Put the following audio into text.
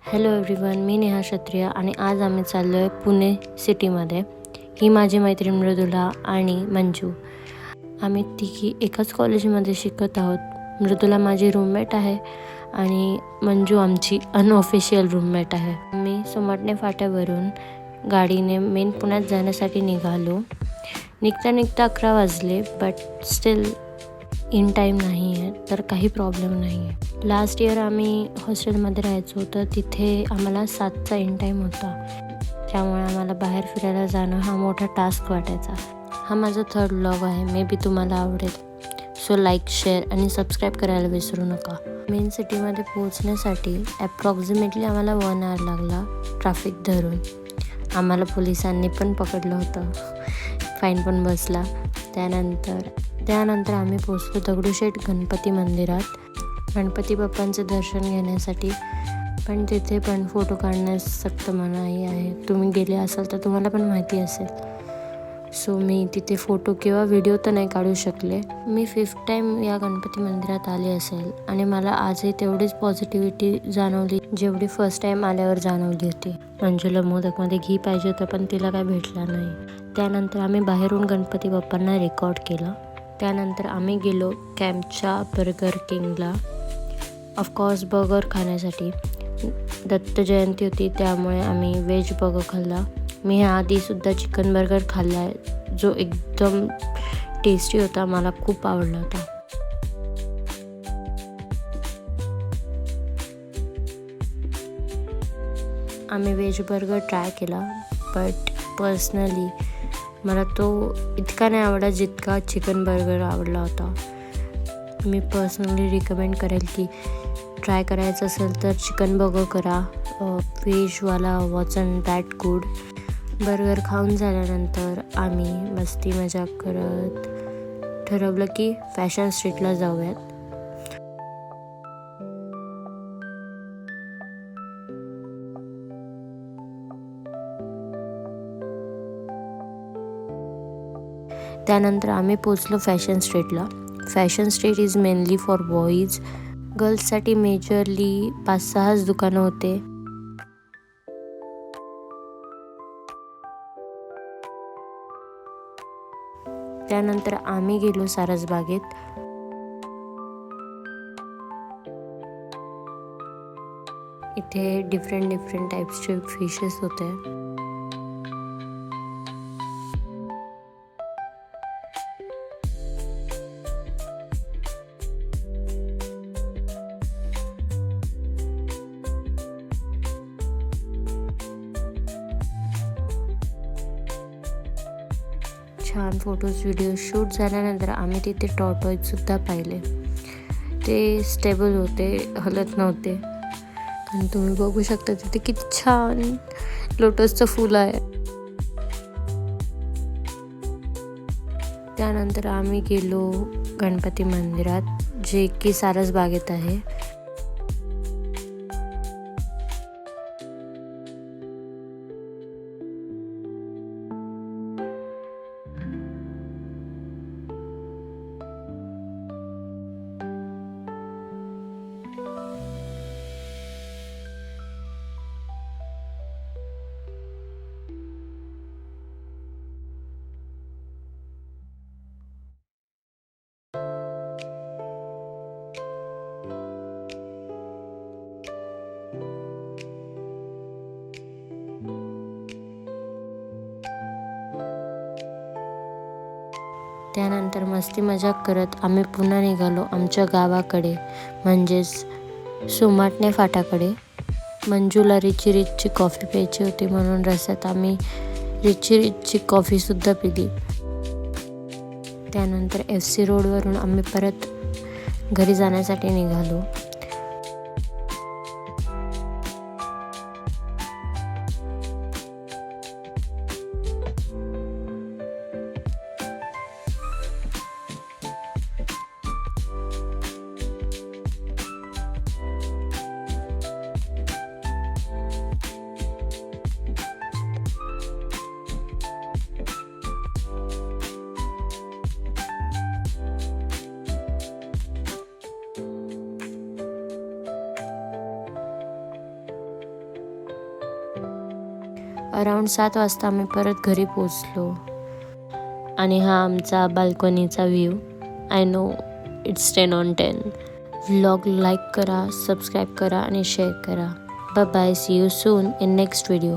Hello everyone, मी नेहा क्षत्रिय आणि आज आम्ही चाललो आहे पुणे सिटीमध्ये. ही माझी मैत्रीण मृदुला आणि मंजू. आम्ही तिघी एकाच कॉलेजमध्ये शिकत आहोत. मृदुला माझी रूममेट आहे आणि मंजू आमची अनऑफिशियल रूममेट आहे. मी सोमाटणे फाट्यावरून गाडीने मेन पुण्यात जाण्यासाठी निघालो. निघता 11 वाजले, बट स्टील इन टाईम नाही आहे, तर काही प्रॉब्लेम नाही आहे. लास्ट इयर आम्ही हॉस्टेलमध्ये राहायचो, तर तिथे आम्हाला 7चा इन टाईम होता. त्यामुळे आम्हाला बाहेर फिरायला जाणं हा मोठा टास्क वाटायचा. हा माझा 3rd व्लॉग आहे. मे बी तुम्हाला आवडेल. सो लाईक, शेअर आणि सबस्क्राईब करायला विसरू नका. मेन सिटीमध्ये पोहोचण्यासाठी ॲप्रॉक्सिमेटली आम्हाला 1 hour लागला ट्रॅफिक धरून. आम्हाला पोलिसांनी पण पकडलं होतं, फाईन पण बसला. त्यानंतर आम्ही पोचलो दगडूशेठ गणपती मंदिरात गणपती बाप्पांचे दर्शन घेण्यासाठी. पण तिथे पण फोटो काढण्यास सक्त मनाई आहे. तुम्ही गेले असाल तर तुम्हाला पण माहिती असेल. सो मी तिथे फोटो किंवा व्हिडिओ तर नाही काढू शकले. मी 5th टाईम या गणपती मंदिरात आले असेल आणि मला आजही तेवढीच पॉझिटिव्हिटी जाणवली जेवढी फर्स्ट टाईम आल्यावर जाणवली होती. मंजूला मोदकमध्ये घी पाहिजे होतं, पण तिला काय भेटला नाही. त्यानंतर आम्ही बाहेरून गणपती बाप्पांना रेकॉर्ड केलं. त्यानंतर आम्ही गेलो कॅम्पच्या बर्गर किंगला, ऑफकोर्स बर्गर खाण्यासाठी. दत्त जयंती होती, त्यामुळे आम्ही व्हेज बर्गर खाल्ला. मी ह्या आधीसुद्धा चिकन बर्गर खाल्ला आहे, जो एकदम टेस्टी होता. मला खूप आवडला होता. आम्ही व्हेज बर्गर ट्राय केला, बट पर्सनली मला तो इतका नाही आवडला जितका चिकन बर्गर आवडला होता. मी पर्सनली रिकमेंड करेल की ट्राय करायचं असेल तर चिकन बर्गर करा. व्हेजवाला वॉजंट दॅट गुड. बर्गर खाऊन झाल्यानंतर आम्ही मस्ती मजाक करत ठरवलं की फॅशन स्ट्रीटला जाऊयात. त्यानंतर आम्ही पोचलो फॅशन स्ट्रीटला. Fashion street is mainly for boys. गर्ल्ससाठी मेजरली 5-6 दुकानं होते. त्यानंतर आम्ही गेलो सारसबागेत. इथे डिफरंट टाईप्सचे फिशेस होते. छान फोटोज व्हिडिओ शूट झाल्यानंतर आम्ही तिथे टॉर्टॉईजसुद्धा पाहिले. ते स्टेबल होते, हलत नव्हते. आणि तुम्ही बघू शकता तिथे किती छान लोटसचं फूल आहे. त्यानंतर आम्ही गेलो गणपती मंदिरात, जे की सारसबागेत आहे. त्यानंतर मस्ती मजाक करत आम्ही पुन्हा निघालो आमच्या गावाकडे, म्हणजेच सोमाटणे फाट्याकडे. मंजूला रिची रिचची कॉफी प्यायची होती, म्हणून रस्त्यात आम्ही रिची रिचची कॉफीसुद्धा पिली. त्यानंतर FC रोडवरून आम्ही परत घरी जाण्यासाठी निघालो. अराउंड 7 वाजता आम्ही परत घरी पोचलो. आणि हा आमचा बाल्कनीचा view. I know it's 10/10. Vlog like करा, सबस्क्राईब करा आणि शेअर करा. Bye bye. See you soon in next video.